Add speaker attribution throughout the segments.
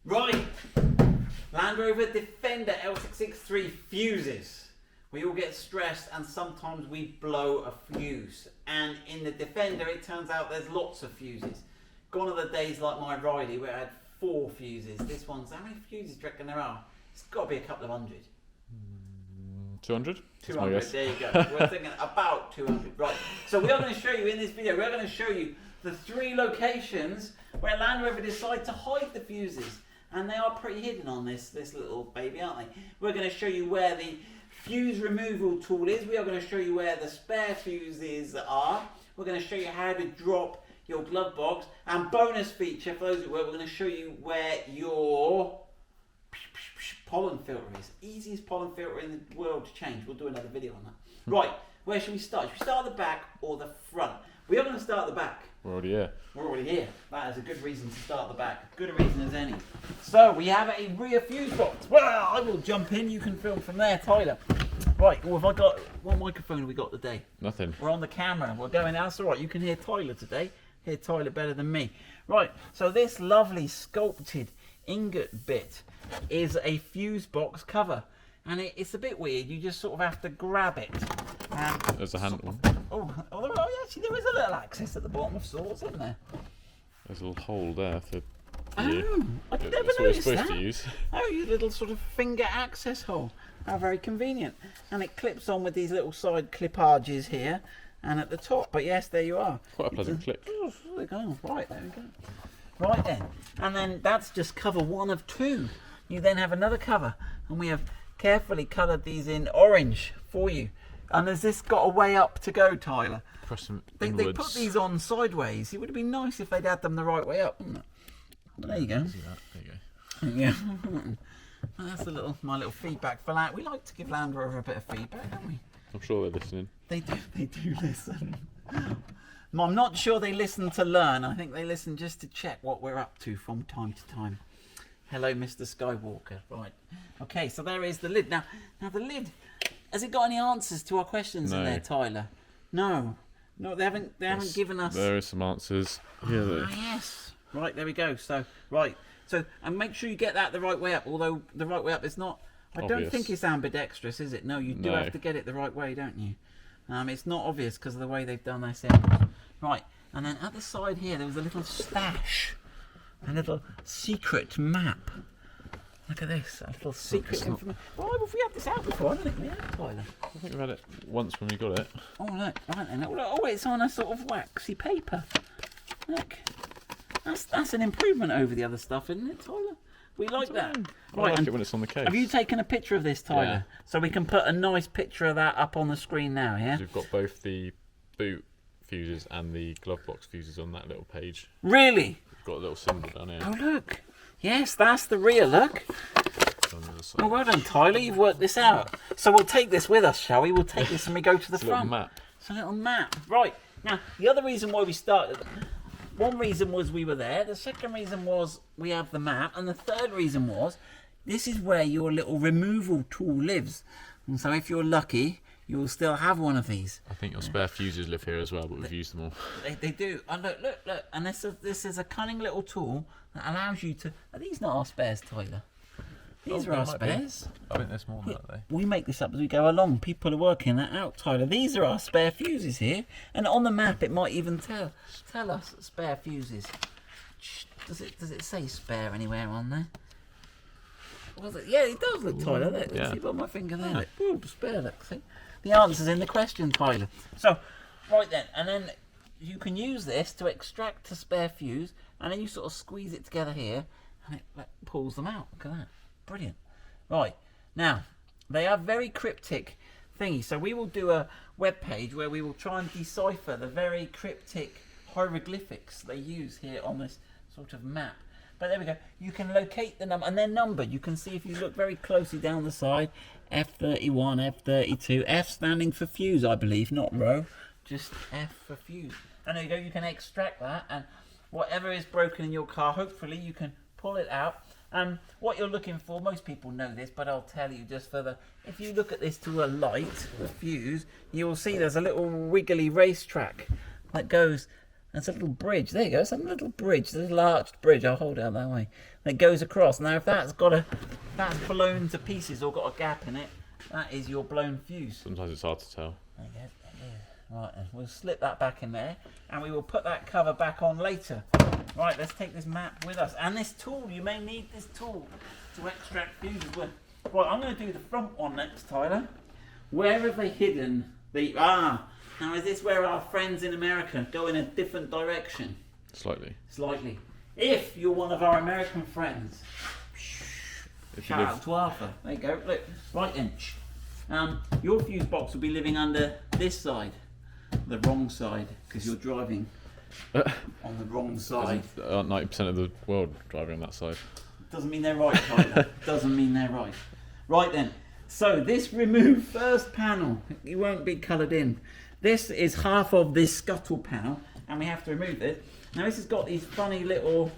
Speaker 1: Right, Land Rover Defender L663 fuses. We all get stressed and sometimes we blow a fuse. And in the Defender it turns out there's lots of fuses. Gone are the days like my Ridey where I had 4 fuses. This one's, how many fuses do you reckon there are? It's got to be a couple of hundred.
Speaker 2: 200?
Speaker 1: 200, there you go. We're thinking about 200. Right, so we are going to show you in this video, we're going to show you the 3 locations where Land Rover decide to hide the fuses. And they are pretty hidden on this little baby, aren't they? We're going to show you where the fuse removal tool is. We are going to show you where the spare fuses are. We're going to show you how to drop your glove box. And bonus feature, for those who work, we're going to show you where your pollen filter is. Easiest pollen filter in the world to change. We'll do another video on that. Right, where should we start? Should we start at the back or the front? We are going to start at the back.
Speaker 2: We're already here.
Speaker 1: We're already here. That is a good reason to start at the back. Good a reason as any. So we have a rear fuse box. Well, I will jump in. You can film from there, Tyler. Right. Well, have I got what microphone have we got today?
Speaker 2: Nothing.
Speaker 1: We're on the camera. We're going. That's all right. You can hear Tyler today. Hear Tyler better than me. Right. So this lovely sculpted ingot bit is a fuse box cover, and it's a bit weird. You just sort of have to grab it.
Speaker 2: There's a handle.
Speaker 1: Actually, there is a little access at the bottom of sorts, isn't there?
Speaker 2: There's a little hole there for you.
Speaker 1: I never
Speaker 2: That's what
Speaker 1: noticed
Speaker 2: you're supposed
Speaker 1: that.
Speaker 2: to use.
Speaker 1: Oh, your little sort of finger access hole. How very convenient. And it clips on with these little side clipages here and at the top. But yes, there you are.
Speaker 2: Quite a pleasant click.
Speaker 1: Oh, there we go. Right, there we go. Right then. And then that's just cover 1 of 2. You then have another cover. And we have carefully coloured these in orange for you. And has this got a way up to go, Tyler?
Speaker 2: Press them
Speaker 1: They
Speaker 2: inwards.
Speaker 1: put these on sideways. It would have been nice if they'd had them the right way up, wouldn't it? But there you go.
Speaker 2: See that? There you go.
Speaker 1: Yeah. That's my little feedback for Land. We like to give Land Rover a bit of feedback, don't we?
Speaker 2: I'm sure they're listening.
Speaker 1: They do listen. I'm not sure they listen to learn. I think they listen just to check what we're up to from time to time. Hello, Mr. Skywalker. Right. Okay, so there is the lid. Now the lid. Has it got any answers to our questions in there, Tyler? No, they haven't given us.
Speaker 2: There is some answers. Yeah.
Speaker 1: Yes. Right, there we go. So and make sure you get that the right way up. Although the right way up is not. I don't
Speaker 2: Obvious.
Speaker 1: think it's ambidextrous, is it? No, you do
Speaker 2: No.
Speaker 1: have to get it the right way, don't you? It's not obvious because of the way they've done their symbols. Right, and then at the side here there was a little stash, a little secret map. Look at this, a little secret information. Why have we had this out before? I don't think we have, Tyler.
Speaker 2: I think we've had it once when we got it.
Speaker 1: Oh look, right then. Oh, it's on a sort of waxy paper. Look, that's an improvement over the other stuff, isn't it, Tyler? We like that.
Speaker 2: I like it when it's on the case.
Speaker 1: Have you taken a picture of this, Tyler?
Speaker 2: Yeah.
Speaker 1: So we can put a nice picture of that up on the screen now, yeah?
Speaker 2: We've got both the boot fuses and the glove box fuses on that little page.
Speaker 1: Really?
Speaker 2: We've got a little symbol down here.
Speaker 1: Oh look. Yes, that's the rear look.
Speaker 2: On the other side.
Speaker 1: Oh, well done, Tyler. You've worked this out. So we'll take this with us, shall we? We'll take this when we go to the
Speaker 2: It's a little
Speaker 1: front.
Speaker 2: map.
Speaker 1: It's a little map. Right. Now, the other reason why we started... One reason was we were there. The second reason was we have the map. And the third reason was this is where your little removal tool lives. And so if you're lucky, you will still have one of these.
Speaker 2: I think your spare fuses live here as well, but we've used them all.
Speaker 1: They do. And look. And this is a cunning little tool that allows you to... Are these not our spares, Tyler? These are our spares.
Speaker 2: I think there's more than that, though.
Speaker 1: We make this up as we go along. People are working that out, Tyler. These are our spare fuses here. And on the map, it might even tell us spare fuses. Does it say spare anywhere on there? Was it? Yeah, it does look, Tyler. Look,
Speaker 2: Yeah.
Speaker 1: see by my finger there. Look. Ooh, spare, look. See? The answer's in the question, Tyler. So, right then. And then you can use this to extract a spare fuse. And then you sort of squeeze it together here. And it pulls them out. Look at that. Brilliant. Right, now, they are very cryptic thingy. So we will do a web page where we will try and decipher the very cryptic hieroglyphics they use here on this sort of map. But there we go. You can locate the number, and they're numbered. You can see if you look very closely down the side, F31, F32, F standing for fuse, I believe, not row, just F for fuse. And there you go. You can extract that, and whatever is broken in your car, hopefully you can pull it out. What you're looking for, most people know this, but I'll tell you just further. If you look at this to a light, the fuse, you will see there's a little wiggly racetrack that goes That's a little bridge. There you go. It's a little bridge, a little arched bridge. I'll hold it out that way. And it goes across. Now, if that's blown to pieces or got a gap in it, that is your blown fuse.
Speaker 2: Sometimes it's hard to tell.
Speaker 1: There you go. Right, then we'll slip that back in there, and we will put that cover back on later. Right, let's take this map with us, and this tool. You may need this tool to extract fuses with. Right, I'm going to do the front one next, Tyler. Where have they hidden the... Now, is this where our friends in America go in a different direction?
Speaker 2: Slightly.
Speaker 1: Slightly. If you're one of our American friends, shout out to Arthur. There you go. Look, right then. Your fuse box will be living under this side, the wrong side, because you're driving on the wrong side.
Speaker 2: 90% of the world driving on that side.
Speaker 1: Doesn't mean they're right, Tyler. Doesn't mean they're right. Right then. So this remove first panel, it won't be coloured in. This is half of this scuttle panel, and we have to remove this. Now this has got these funny little,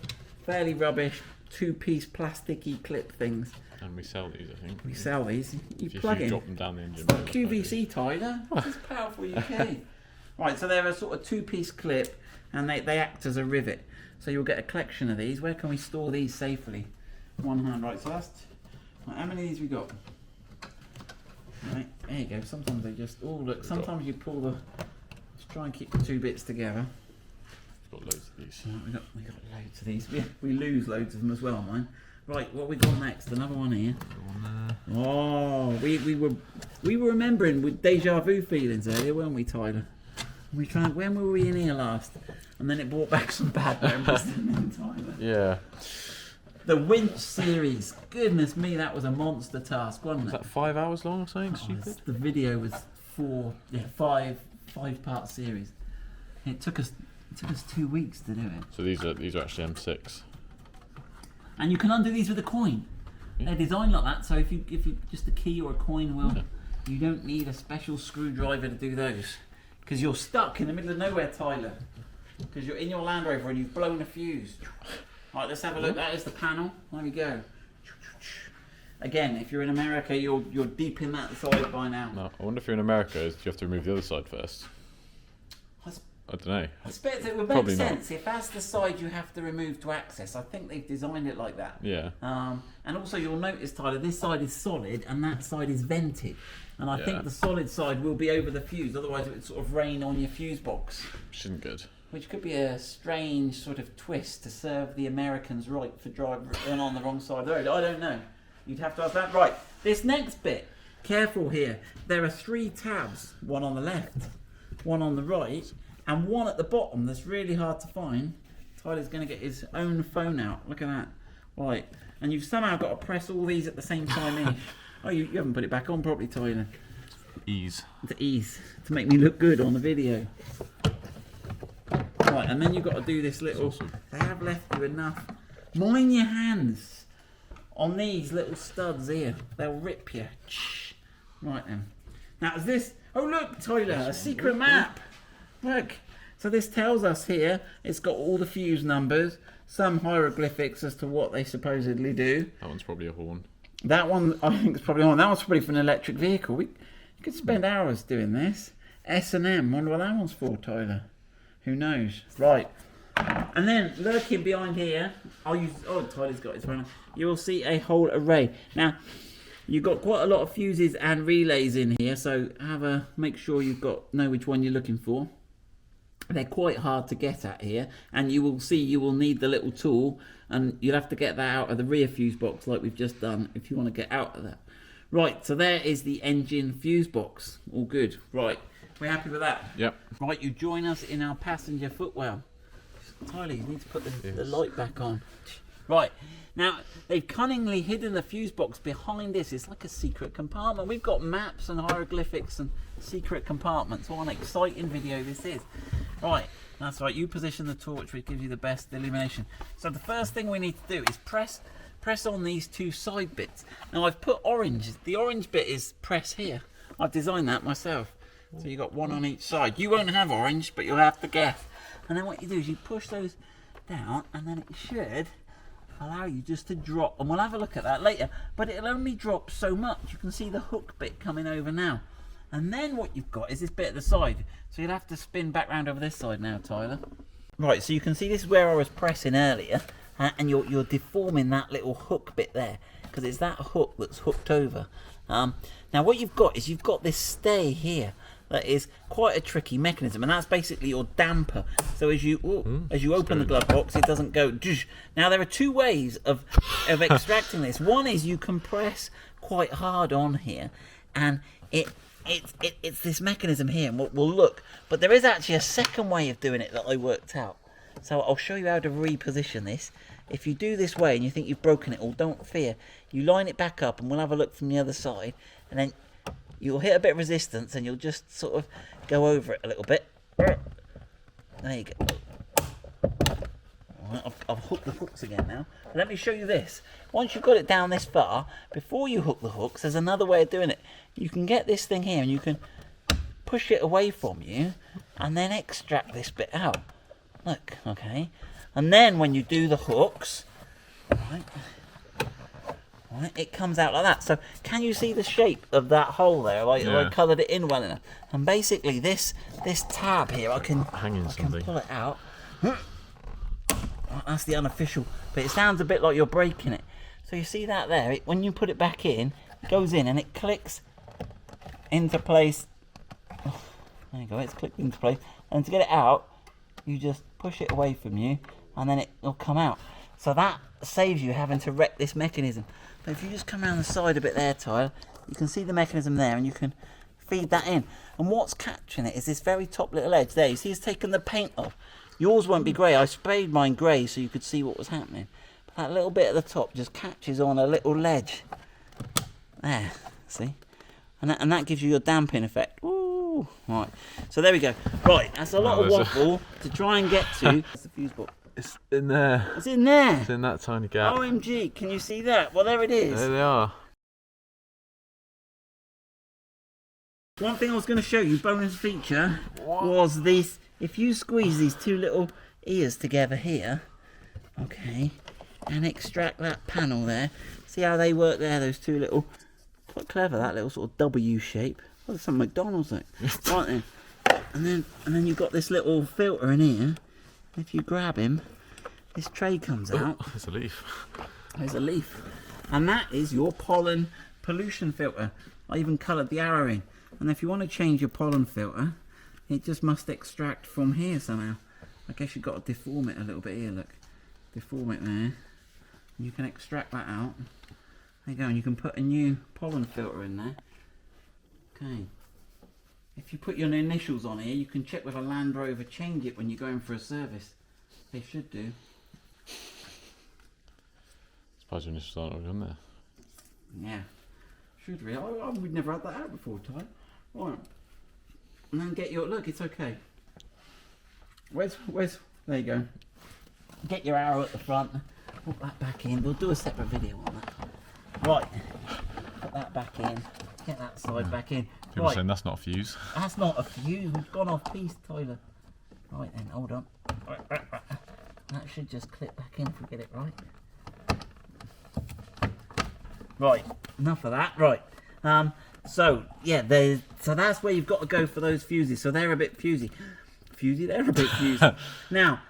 Speaker 1: fairly rubbish, two-piece plasticky clip things.
Speaker 2: And we sell these, I think.
Speaker 1: We sell these. You
Speaker 2: If
Speaker 1: plug
Speaker 2: you
Speaker 1: in.
Speaker 2: drop them down the engine.
Speaker 1: It's not QVC, Tyler. This is powerful UK. Right, so they're a sort of two-piece clip, and they act as a rivet. So you'll get a collection of these. Where can we store these safely? One hand, right, so that's... Right, how many of these we got? Right, there you go. Sometimes they just... Oh, look, sometimes you pull the... Let's try and keep the two bits together.
Speaker 2: We've got loads of these.
Speaker 1: Right, we got loads of these. We lose loads of them as well, mine. Right, what we got next? Another one here. Oh, we were remembering with deja vu feelings earlier, weren't we, Tyler? We tried. When were we in here last? And then it brought back some bad memories, didn't it, Tyler?
Speaker 2: Yeah.
Speaker 1: The winch series. Goodness me, that was a monster task, wasn't it?
Speaker 2: Was that 5 hours long or something stupid?
Speaker 1: The video was five-part series. It took us 2 weeks to do it.
Speaker 2: So these are actually M6.
Speaker 1: And you can undo these with a coin.
Speaker 2: Yeah.
Speaker 1: They're designed like that, so if you just a key or a coin will, you don't need a special screwdriver to do those. Because you're stuck in the middle of nowhere, Tyler. Because you're in your Land Rover and you've blown a fuse. Right, let's have a look. That is the panel. There we go. Again, if you're in America, you're deep in that side by now.
Speaker 2: No, I wonder if you're in America, do you have to remove the other side first? I don't know.
Speaker 1: I expect it would make
Speaker 2: Probably
Speaker 1: sense if that's the side you have to remove to access. I think they've designed it like that.
Speaker 2: Yeah.
Speaker 1: And also you'll notice, Tyler, this side is solid and that side is vented. And I think the solid side will be over the fuse, otherwise it would sort of rain on your fuse box.
Speaker 2: Which isn't good.
Speaker 1: Which could be a strange sort of twist to serve the Americans right for driving on the wrong side of the road. I don't know. You'd have to ask that. Right, this next bit, careful here. There are 3 tabs, one on the left, one on the right, and one at the bottom that's really hard to find. Tyler's going to get his own phone out. Look at that. Right, and you've somehow got to press all these at the same time. Oh, you haven't put it back on properly, Tyler.
Speaker 2: Ease.
Speaker 1: To ease, to make me look good on the video. Right, and then you've got to do this little... They have left you enough. Mind your hands on these little studs here. They'll rip you. Right then. Now is this... Oh look, Tyler, a secret map. Look. So this tells us here, it's got all the fuse numbers, some hieroglyphics as to what they supposedly do.
Speaker 2: That one's probably a horn.
Speaker 1: That one, I think, is probably on. That one's probably for an electric vehicle. You could spend hours doing this. S&M, wonder what that one's for, Tyler. Who knows? Right. And then, lurking behind here, Tyler's got his phone. You will see a whole array. Now, you've got quite a lot of fuses and relays in here, so make sure know which one you're looking for. They're quite hard to get at here, and you will need the little tool, and you'll have to get that out of the rear fuse box like we've just done if you want to get out of that. Right, so there is the engine fuse box. All good. Right, we're happy with that?
Speaker 2: Yep.
Speaker 1: Right, you join us in our passenger footwell. Tyler, you need to put the light back on. Right, now they've cunningly hidden the fuse box behind this. It's like a secret compartment. We've got maps and hieroglyphics and secret compartments. What an exciting video this is. Right, that's right, you position the torch which gives you the best illumination. So the first thing we need to do is press on these 2 side bits. Now I've put orange. The orange bit is press here. I've designed that myself. So you've got one on each side. You won't have orange, but you'll have to guess. And then what you do is you push those down, and then it should allow you just to drop. And we'll have a look at that later. But it'll only drop so much. You can see the hook bit coming over now. And then what you've got is this bit at the side. So you'll have to spin back round over this side now, Tyler. Right, so you can see this is where I was pressing earlier, and you're deforming that little hook bit there, because it's that hook that's hooked over. Now what you've got is you've got this stay here that is quite a tricky mechanism, and that's basically your damper. So as you open the glove box, it doesn't go. Now there are two ways of extracting this. One is you can press quite hard on here, and it's this mechanism here, and we'll look. But there is actually a second way of doing it that I worked out. So I'll show you how to reposition this. If you do this way and you think you've broken it all, don't fear. You line it back up, and we'll have a look from the other side, and then you'll hit a bit of resistance, and you'll just sort of go over it a little bit. There you go. I've hooked the hooks again now. Let me show you this. Once you've got it down this far, before you hook the hooks, there's another way of doing it. You can get this thing here, and you can push it away from you, and then extract this bit out. Look, okay. And then when you do the hooks, right, it comes out like that. So can you see the shape of that hole there? I coloured it in well enough. And basically this tab here, I can pull it out. That's the unofficial, but it sounds a bit like you're breaking it. So you see that there? When you put it back in, it goes in and it clicks into place. Oh, there you go, it's clicked into place. And to get it out, you just push it away from you, and then it'll come out. So that saves you having to wreck this mechanism. But if you just come around the side a bit there, Tyler, you can see the mechanism there, and you can feed that in. And what's catching it is this very top little edge there. You see it's taken the paint off. Yours won't be grey. I sprayed mine grey so you could see what was happening. But that little bit at the top just catches on a little ledge. There, see? And that gives you your damping effect. Ooh, right. So there we go. Right, that's a lot of waffle to try and get to. That's the fuse box.
Speaker 2: It's in there.
Speaker 1: It's in there.
Speaker 2: It's in that tiny gap.
Speaker 1: OMG, can you see that? Well, there it is.
Speaker 2: There they are.
Speaker 1: One thing I was going to show you, bonus feature, was this. If you squeeze these two little ears together here, okay, and extract that panel there, see how they work there, those two little, quite clever, that little sort of W shape. Well, some McDonald's thing. Right then. And then you've got this little filter in here. If you grab him, this tray comes out.
Speaker 2: Oh, there's a leaf.
Speaker 1: There's a leaf. And that is your pollen pollution filter. I even coloured the arrow in. And if you want to change your pollen filter, it just must extract from here somehow. I guess you've got to deform it a little bit here, look. Deform it there. And you can extract that out. There you go, and you can put a new pollen filter in there. Okay. If you put your initials on here, you can check with a Land Rover, change it when you're going for a service. They should do.
Speaker 2: Suppose your initials aren't already on there.
Speaker 1: Yeah. Should really. We've never had that out before, Ty. Right. And then get your, look, it's okay. Where's, there you go. Get your arrow at the front. Put that back in. We'll do a separate video on that. Right. Put that back in. Get that side back in.
Speaker 2: People are saying that's not a fuse.
Speaker 1: That's not a fuse. We've gone off piece, Tyler. Right then, hold on. That should just clip back in if we get it right. Right, enough of that. Right. So yeah, so that's where you've got to go for those fuses. So they're a bit fusy. They're a bit fusy. Now,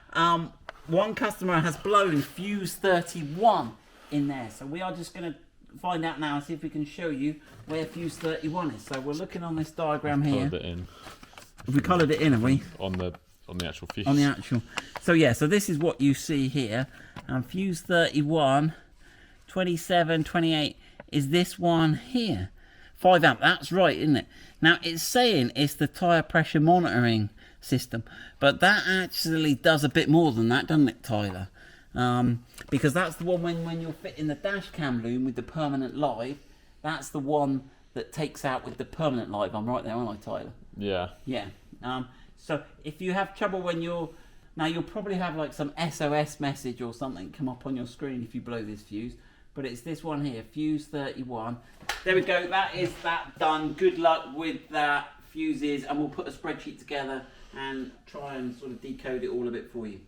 Speaker 1: one customer has blown fuse 31 in there. So we are just going to find out now and see if we can show you where fuse 31 is. So we're looking on this diagram here.
Speaker 2: Coloured it in.
Speaker 1: We coloured it in, have we?
Speaker 2: On the actual fuse.
Speaker 1: On the actual. So yeah, so this is what you see here. Fuse 31, 27, 28 is this one here. 5 amp, that's right, isn't it? Now it's saying it's the tyre pressure monitoring system, but that actually does a bit more than that, doesn't it, Tyler? Because that's the one when you're fitting the dash cam loom with the permanent live, that's the one that takes out with the permanent live. I'm right there, aren't I, Tyler?
Speaker 2: Yeah.
Speaker 1: Yeah. So if you have trouble when you'll probably have like some SOS message or something come up on your screen if you blow this fuse. But it's this one here, fuse 31. There we go, that is that done. Good luck with that fuses, and we'll put a spreadsheet together and try and sort of decode it all a bit for you.